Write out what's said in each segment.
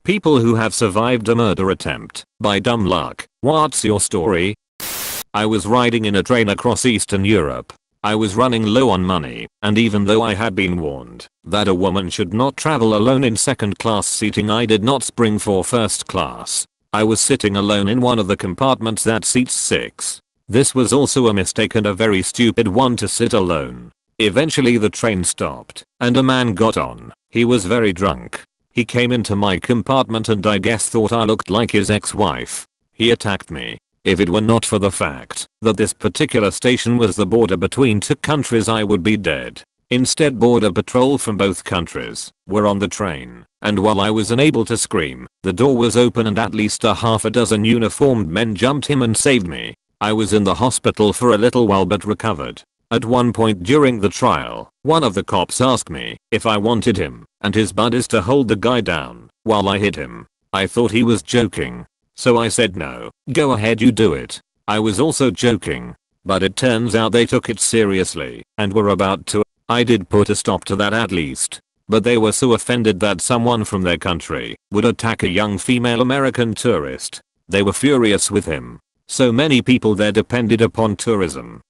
People who have survived a murder attempt by dumb luck. What's your story? I was riding in a train across Eastern Europe. I was running low on money, and even though I had been warned that a woman should not travel alone in second class seating, I did not spring for first class. I was sitting alone in one of the compartments that seats 6. This was also a mistake and a very stupid one to sit alone. Eventually the train stopped, and a man got on. He was very drunk. He came into my compartment and I guess thought I looked like his ex-wife. He attacked me. If it were not for the fact that this particular station was the border between 2 countries, I would be dead. Instead, border patrol from both countries were on the train, and while I was unable to scream, the door was open and at least a half a dozen uniformed men jumped him and saved me. I was in the hospital for a little while but recovered. At one point during the trial, one of the cops asked me if I wanted him and his buddies to hold the guy down while I hit him. I thought he was joking, so I said no, go ahead, you do it. I was also joking, but it turns out they took it seriously and were about to. I did put a stop to that at least, but they were so offended that someone from their country would attack a young female American tourist. They were furious with him. So many people there depended upon tourism.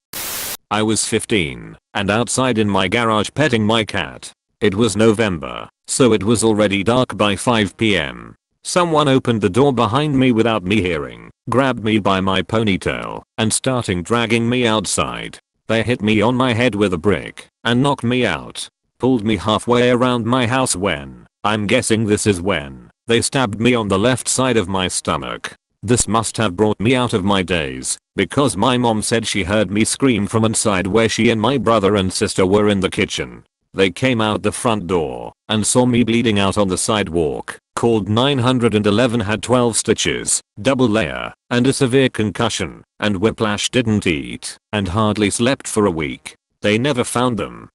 I was 15 and outside in my garage petting my cat. It was November, so it was already dark by 5 p.m. Someone opened the door behind me without me hearing, grabbed me by my ponytail, and starting dragging me outside. They hit me on my head with a brick and knocked me out. Pulled me halfway around my house when, I'm guessing this is when, they stabbed me on the left side of my stomach. This must have brought me out of my daze, because my mom said she heard me scream from inside where she and my brother and sister were in the kitchen. They came out the front door and saw me bleeding out on the sidewalk, called 911, had 12 stitches, double layer, and a severe concussion, and whiplash, didn't eat, and hardly slept for a week. They never found them.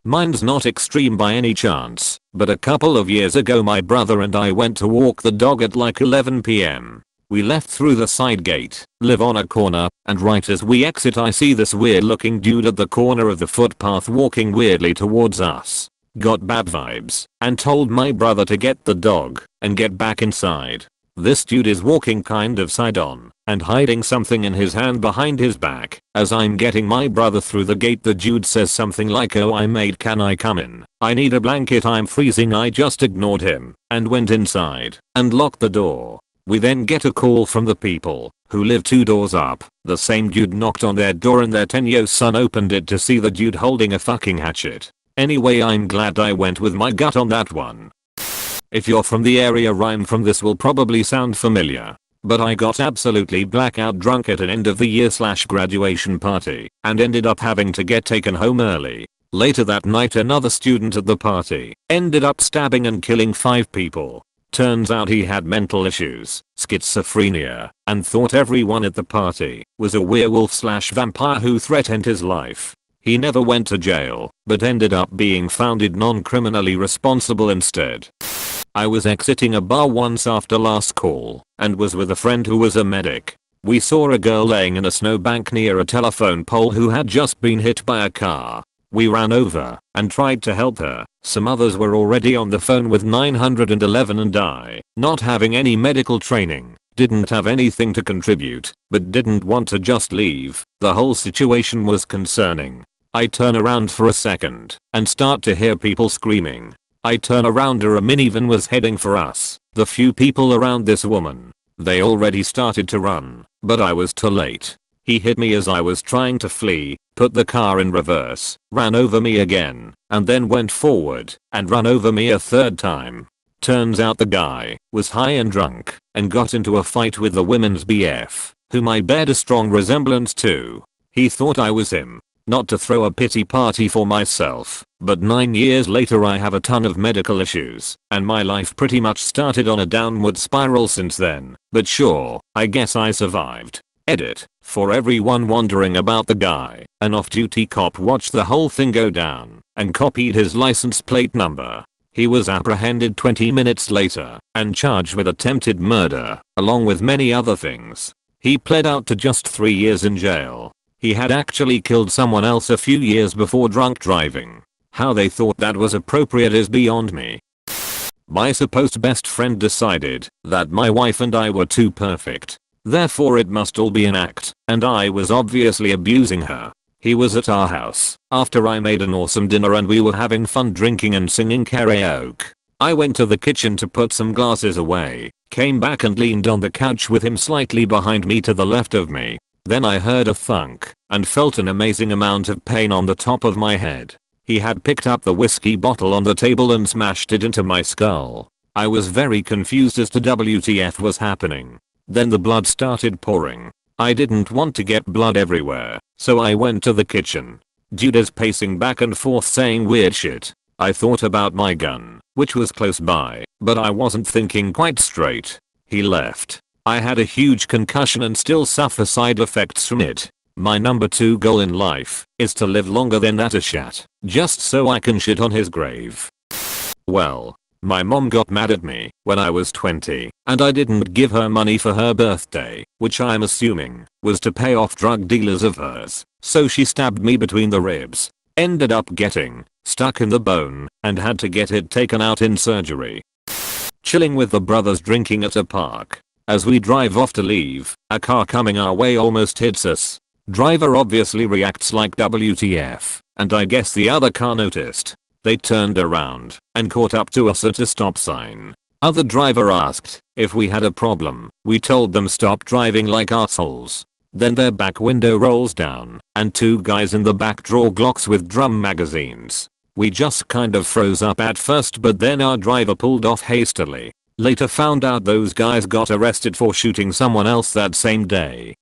Mine's not extreme by any chance, but a couple of years ago my brother and I went to walk the dog at like 11 p.m. We left through the side gate, live on a corner, and right as we exit I see this weird looking dude at the corner of the footpath walking weirdly towards us. Got bad vibes and told my brother to get the dog and get back inside. This dude is walking kind of side on and hiding something in his hand behind his back. As I'm getting my brother through the gate, the dude says something like, "Oh, I'm maid, can I come in? I need a blanket, I'm freezing." I just ignored him and went inside and locked the door. We then get a call from the people who live 2 doors up. The same dude knocked on their door and their 10-year-old son opened it to see the dude holding a fucking hatchet. Anyway, I'm glad I went with my gut on that one. If you're from the area, rhyme from this will probably sound familiar. But I got absolutely blackout drunk at an end of the year / graduation party and ended up having to get taken home early. Later that night, another student at the party ended up stabbing and killing 5 people. Turns out he had mental issues, schizophrenia, and thought everyone at the party was a werewolf / vampire who threatened his life. He never went to jail, but ended up being found non-criminally responsible instead. I was exiting a bar once after last call and was with a friend who was a medic. We saw a girl laying in a snowbank near a telephone pole who had just been hit by a car. We ran over and tried to help her. Some others were already on the phone with 911 and I, not having any medical training, didn't have anything to contribute, but didn't want to just leave. The whole situation was concerning. I turn around for a second and start to hear people screaming. I turn around, a minivan was heading for us. The few people around this woman, they already started to run, but I was too late. He hit me as I was trying to flee, put the car in reverse, ran over me again, and then went forward and ran over me a 3rd time. Turns out the guy was high and drunk and got into a fight with the women's BF, whom I bared a strong resemblance to. He thought I was him. Not to throw a pity party for myself, but 9 years later I have a ton of medical issues, and my life pretty much started on a downward spiral since then. But sure, I guess I survived. Edit. For everyone wondering about the guy, an off-duty cop watched the whole thing go down and copied his license plate number. He was apprehended 20 minutes later and charged with attempted murder, along with many other things. He pled out to just 3 years in jail. He had actually killed someone else a few years before drunk driving. How they thought that was appropriate is beyond me. My supposed best friend decided that my wife and I were too perfect. Therefore it must all be an act, and I was obviously abusing her. He was at our house after I made an awesome dinner and we were having fun drinking and singing karaoke. I went to the kitchen to put some glasses away, came back and leaned on the couch with him slightly behind me to the left of me. Then I heard a thunk and felt an amazing amount of pain on the top of my head. He had picked up the whiskey bottle on the table and smashed it into my skull. I was very confused as to WTF was happening. Then the blood started pouring. I didn't want to get blood everywhere, so I went to the kitchen. Dude is pacing back and forth saying weird shit. I thought about my gun, which was close by, but I wasn't thinking quite straight. He left. I had a huge concussion and still suffer side effects from it. My number 2 goal in life is to live longer than that shat, just so I can shit on his grave. Well, my mom got mad at me when I was 20 and I didn't give her money for her birthday, which I'm assuming was to pay off drug dealers of hers. So she stabbed me between the ribs, ended up getting stuck in the bone and had to get it taken out in surgery. Chilling with the brothers drinking at a park. As we drive off to leave, a car coming our way almost hits us. Driver obviously reacts like WTF, and I guess the other car noticed. They turned around and caught up to us at a stop sign. Other driver asked if we had a problem. We told them stop driving like assholes. Then their back window rolls down and 2 guys in the back draw Glocks with drum magazines. We just kind of froze up at first, but then our driver pulled off hastily. Later found out those guys got arrested for shooting someone else that same day.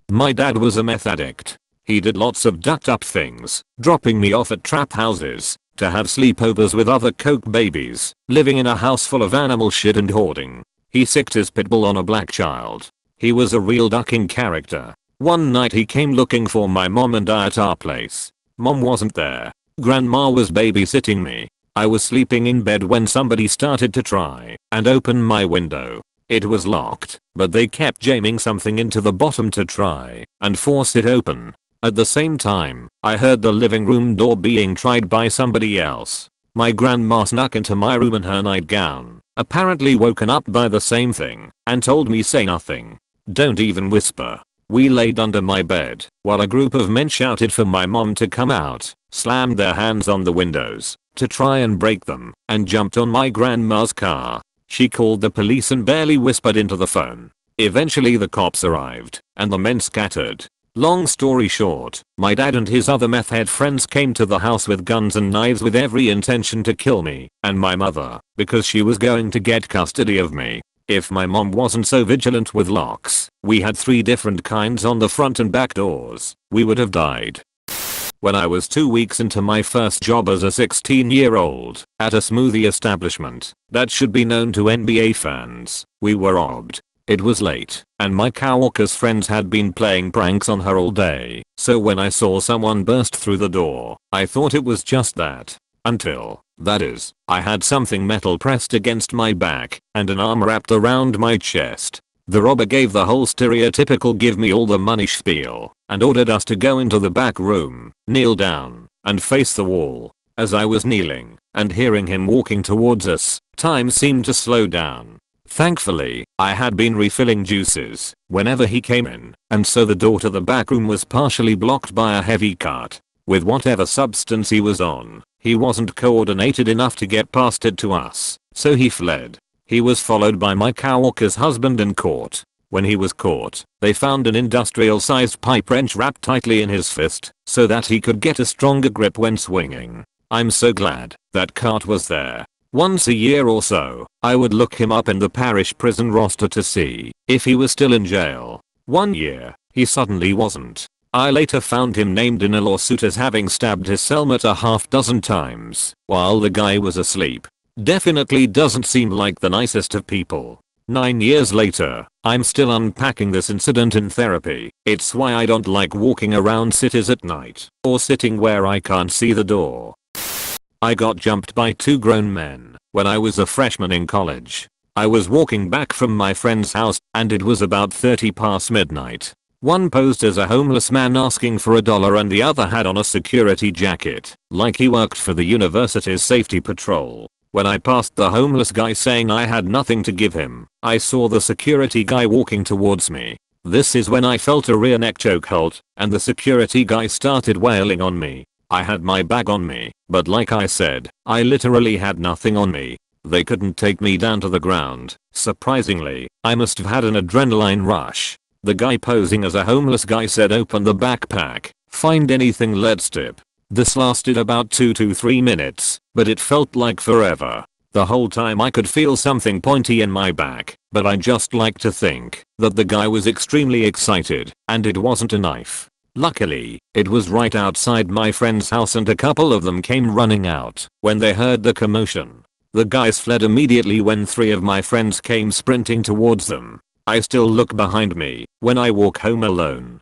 My dad was a meth addict. He did lots of ducked up things, dropping me off at trap houses, to have sleepovers with other coke babies, living in a house full of animal shit and hoarding. He sicked his pit bull on a black child. He was a real ducking character. One night he came looking for my mom and I at our place. Mom wasn't there. Grandma was babysitting me. I was sleeping in bed when somebody started to try and open my window. It was locked, but they kept jamming something into the bottom to try and force it open. At the same time, I heard the living room door being tried by somebody else. My grandma snuck into my room in her nightgown, apparently woken up by the same thing, and told me say nothing. Don't even whisper. We laid under my bed while a group of men shouted for my mom to come out, slammed their hands on the windows to try and break them, and jumped on my grandma's car. She called the police and barely whispered into the phone. Eventually the cops arrived and the men scattered. Long story short, my dad and his other meth head friends came to the house with guns and knives with every intention to kill me and my mother because she was going to get custody of me. If my mom wasn't so vigilant with locks, we had 3 different kinds on the front and back doors, we would have died. When I was 2 weeks into my first job as a 16-year-old at a smoothie establishment that should be known to NBA fans, we were robbed. It was late, and my coworker's friends had been playing pranks on her all day, so when I saw someone burst through the door, I thought it was just that. Until, that is, I had something metal pressed against my back and an arm wrapped around my chest. The robber gave the whole stereotypical give me all the money spiel and ordered us to go into the back room, kneel down, and face the wall. As I was kneeling and hearing him walking towards us, time seemed to slow down. Thankfully, I had been refilling juices whenever he came in, and so the door to the back room was partially blocked by a heavy cart. With whatever substance he was on, he wasn't coordinated enough to get past it to us, so he fled. He was followed by my coworker's husband and caught. When he was caught, they found an industrial-sized pipe wrench wrapped tightly in his fist so that he could get a stronger grip when swinging. I'm so glad that cart was there. Once a year or so, I would look him up in the parish prison roster to see if he was still in jail. One year, he suddenly wasn't. I later found him named in a lawsuit as having stabbed his cellmate a half-dozen times while the guy was asleep. Definitely doesn't seem like the nicest of people. 9 years later, I'm still unpacking this incident in therapy. It's why I don't like walking around cities at night or sitting where I can't see the door. I got jumped by 2 grown men when I was a freshman in college. I was walking back from my friend's house and it was about 30 past midnight. One posed as a homeless man asking for $1 and the other had on a security jacket, like he worked for the university's safety patrol. When I passed the homeless guy saying I had nothing to give him, I saw the security guy walking towards me. This is when I felt a rear neck chokehold, and the security guy started wailing on me. I had my bag on me, but like I said, I literally had nothing on me. They couldn't take me down to the ground. Surprisingly, I must have had an adrenaline rush. The guy posing as a homeless guy said, "Open the backpack. Find anything, let's dip." This lasted about 2 to 3 minutes, but it felt like forever. The whole time I could feel something pointy in my back, but I just like to think that the guy was extremely excited and it wasn't a knife. Luckily, it was right outside my friend's house and a couple of them came running out when they heard the commotion. The guys fled immediately when 3 of my friends came sprinting towards them. I still look behind me when I walk home alone.